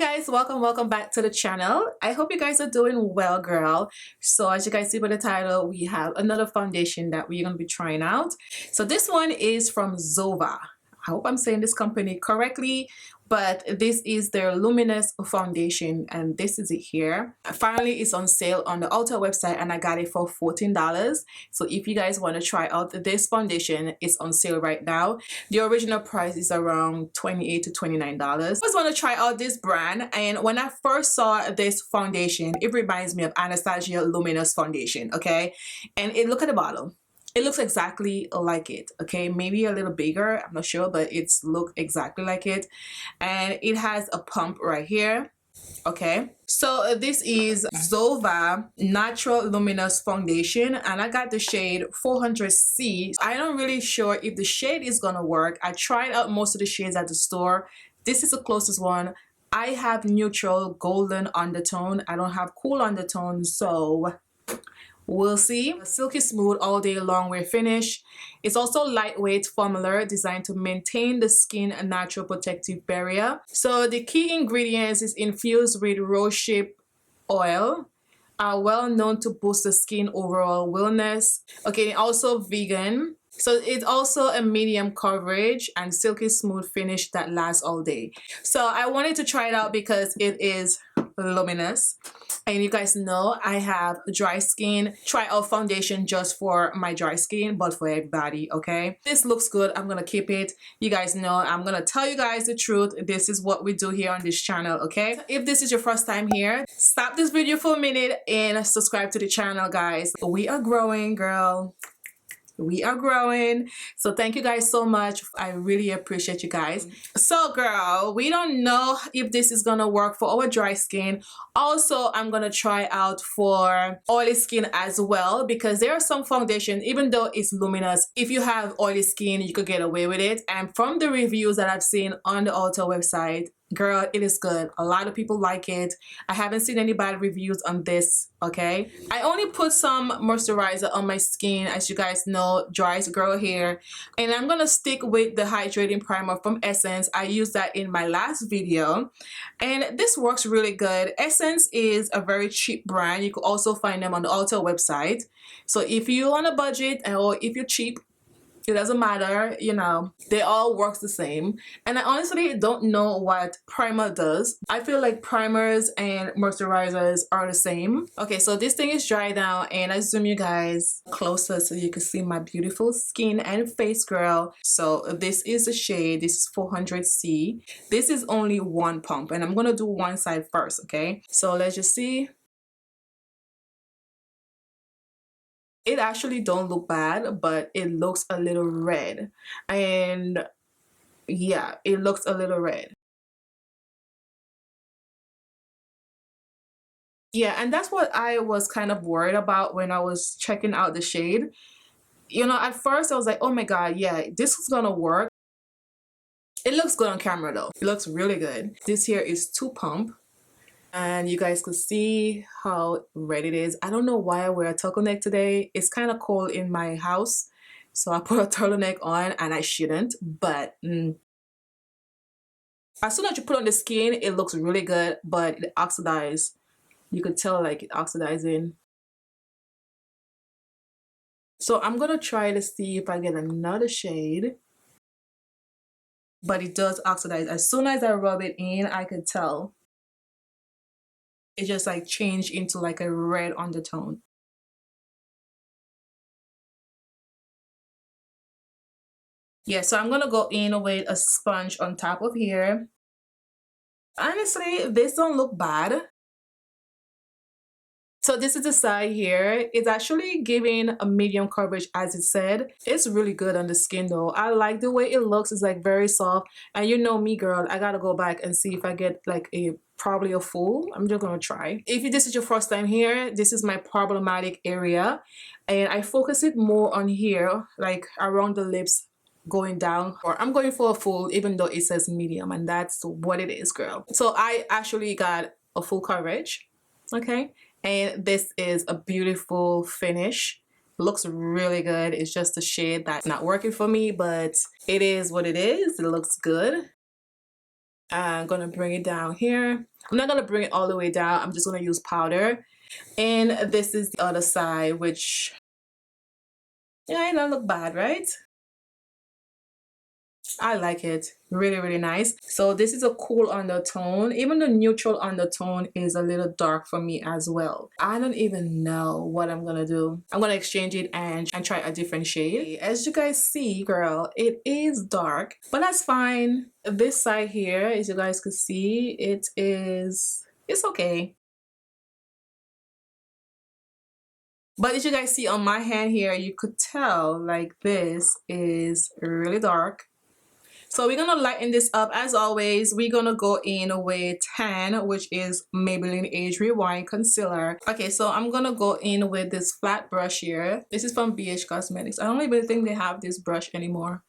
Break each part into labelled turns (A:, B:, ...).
A: Hi guys, welcome back to the channel. I hope you guys are doing well, girl. So as you guys see by the title, we have another foundation that we're going to be trying out. So this one is from Zoeva. I hope I'm saying this company correctly, but this is their Luminous foundation, and this is it here. Finally, it's on sale on the Ulta website, and I got it for $14. So if you guys want to try out this foundation, it's on sale right now. The original price is around $28 to $29. I just want to try out this brand, and when I first saw this foundation, it reminds me of Anastasia Luminous foundation, okay? And look at the bottle. It looks exactly like it, okay? Maybe a little bigger, I'm not sure, but it's look exactly like it. And it has a pump right here, okay? So this is Zoeva Natural Luminous Foundation, and I got the shade 400C. I don't really sure if the shade is gonna work. I tried out most of the shades at the store. This is the closest one. I have neutral golden undertone. I don't have cool undertone, so we'll see. Silky smooth all day long wear finish. It's also lightweight formula designed to maintain the skin a natural protective barrier. So the key ingredients is infused with rosehip oil, are well known to boost the skin overall wellness. Okay, also vegan. So it's also a medium coverage and silky smooth finish that lasts all day. So I wanted to try it out because it is luminous, and you guys know I have dry skin. Try out foundation just for my dry skin, but for everybody, okay? This looks good. I'm gonna keep it. You guys know I'm gonna tell you guys the truth. This is what we do here on this channel, okay? So if this is your first time here, stop this video for a minute and subscribe to the channel, guys. We are growing, girl. We are growing. So thank you guys so much. I really appreciate you guys. So girl, we don't know if this is gonna work for our dry skin. Also, I'm gonna try out for oily skin as well, because there are some foundation, even though it's luminous, if you have oily skin you could get away with it. And from the reviews that I've seen on the Ulta website, girl, it is good. A lot of people like it. I haven't seen any bad reviews on this, okay? I only put some moisturizer on my skin, as you guys know, dry girl hair, and I'm gonna stick with the hydrating primer from Essence. I used that in my last video, and this works really good. Essence is a very cheap brand. You could also find them on the Ulta website. So if you're on a budget or if you're cheap, it doesn't matter, you know, they all work the same. And I honestly don't know what primer does. I feel like primers and moisturizers are the same. Okay, so this thing is dry now, and I zoom you guys closer so you can see my beautiful skin and face, girl. So this is the shade. This is 400C. This is only one pump, and I'm gonna do one side first, okay? So let's just see. It actually don't look bad, but it looks a little red. And yeah, it looks a little red. Yeah, and that's what I was kind of worried about when I was checking out the shade. You know, at first I was like, oh my god, yeah, this is gonna work. It looks good on camera though. It looks really good. This here is 2 pump. And you guys could see how red it is. I don't know why I wear a turtleneck today. It's kind of cold in my house, so I put a turtleneck on, and I shouldn't, but as soon as you put on the skin, it looks really good, but it oxidizes. You could tell like it oxidizing. So I'm gonna try to see if I get another shade, but it does oxidize. As soon as I rub it in, I could tell. It just like changed into like a red undertone. Yeah, so I'm gonna go in with a sponge on top of here. Honestly, this don't look bad. So this is the side here. It's actually giving a medium coverage, as it said. It's really good on the skin though. I like the way it looks. It's like very soft. And you know me, girl, I gotta go back and see if I get like probably a full. I'm just gonna try. If this is your first time here, this is my problematic area, and I focus it more on here, like around the lips going down. Or I'm going for a full, even though it says medium, and that's what it is, girl. So I actually got a full coverage, okay? And this is a beautiful finish. Looks really good. It's just a shade that's not working for me, but it is what it is. It looks good. I'm gonna bring it down here. I'm not gonna bring it all the way down. I'm just gonna use powder. And this is the other side, which, yeah, it don't look bad, right? I like it. Really, really nice. So this is a cool undertone. Even the neutral undertone is a little dark for me as well. I don't even know what I'm gonna do. I'm gonna exchange it and try a different shade. As you guys see, girl, it is dark, but that's fine. This side here, as you guys could see, it's okay. But as you guys see on my hand here, you could tell like this is really dark. So we're gonna lighten this up. As always, we're gonna go in with tan, which is Maybelline Age Rewind Concealer. Okay, so I'm gonna go in with this flat brush here. This is from BH Cosmetics. I don't even think they have this brush anymore.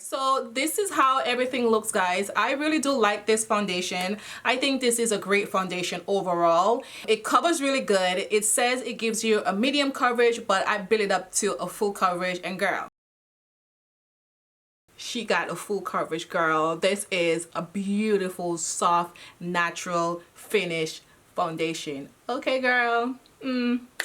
A: So this is how everything looks, guys. I really do like this foundation. I think this is a great foundation overall. It covers really good. It says it gives you a medium coverage, but I build it up to a full coverage, and girl, she got a full coverage, girl. This is a beautiful, soft, natural finish foundation. Okay, girl.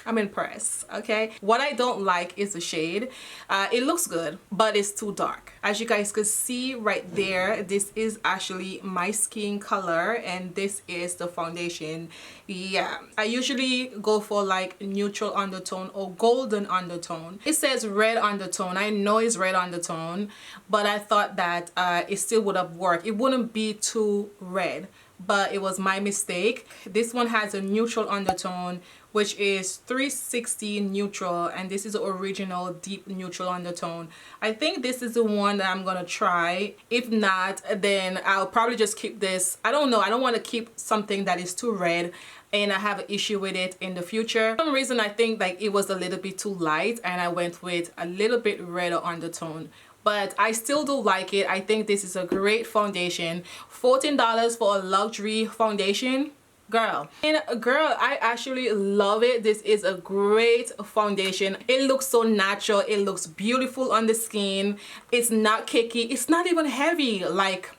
A: I'm impressed. Okay, what I don't like is the shade. It looks good, but it's too dark. As you guys could see right there, this is actually my skin color, and this is the foundation. Yeah, I usually go for like neutral undertone or golden undertone. It says red undertone. I know it's red undertone, but I thought that it still would have worked. It wouldn't be too red, but it was my mistake. This one has a neutral undertone, which is 360 neutral, and this is the original deep neutral undertone. I think this is the one that I'm gonna try. If not, then I'll probably just keep this. I don't know, I don't want to keep something that is too red and I have an issue with it in the future. For some reason, I think like it was a little bit too light, and I went with a little bit redder undertone. But I still do like it. I think this is a great foundation. $14 for a luxury foundation, girl. And girl, I actually love it. This is a great foundation. It looks so natural. It looks beautiful on the skin. It's not cakey. It's not even heavy like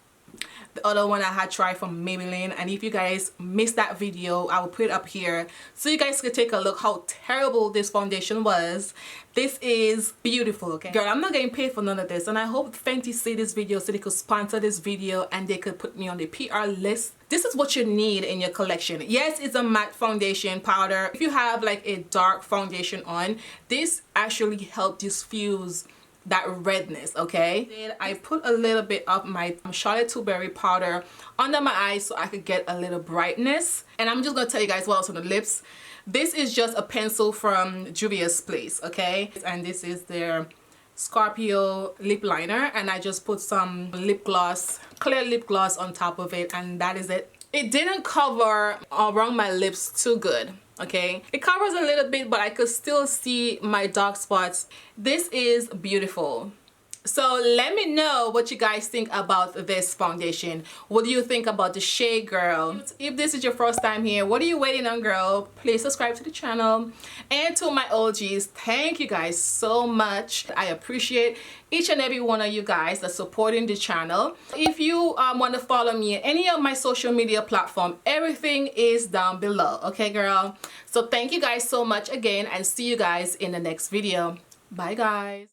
A: the other one I had tried from Maybelline. And if you guys missed that video, I will put it up here so you guys could take a look how terrible this foundation was. This is beautiful, okay? Girl, I'm not getting paid for none of this, and I hope Fenty see this video so they could sponsor this video and they could put me on the PR list. This is what you need in your collection. Yes, it's a matte foundation powder. If you have like a dark foundation on, this actually helps diffuse that redness, okay? Then I put a little bit of my Charlotte Tilbury powder under my eyes so I could get a little brightness. And I'm just gonna tell you guys what else on the lips. This is just a pencil from Juvia's place, okay? And this is their Scorpio lip liner, and I just put some lip gloss, clear lip gloss on top of it, and that is it. it didn't cover around my lips too good. Okay, it covers a little bit, but I could still see my dark spots. This is beautiful. So let me know what you guys think about this foundation. What do you think about the shade, girl? If this is your first time here, what are you waiting on, girl? Please subscribe to the channel. And to my OGs, thank you guys so much. I appreciate each and every one of you guys that's supporting the channel. If you want to follow me at any of my social media platform, everything is down below. Okay, girl? So thank you guys so much again, and see you guys in the next video. Bye, guys.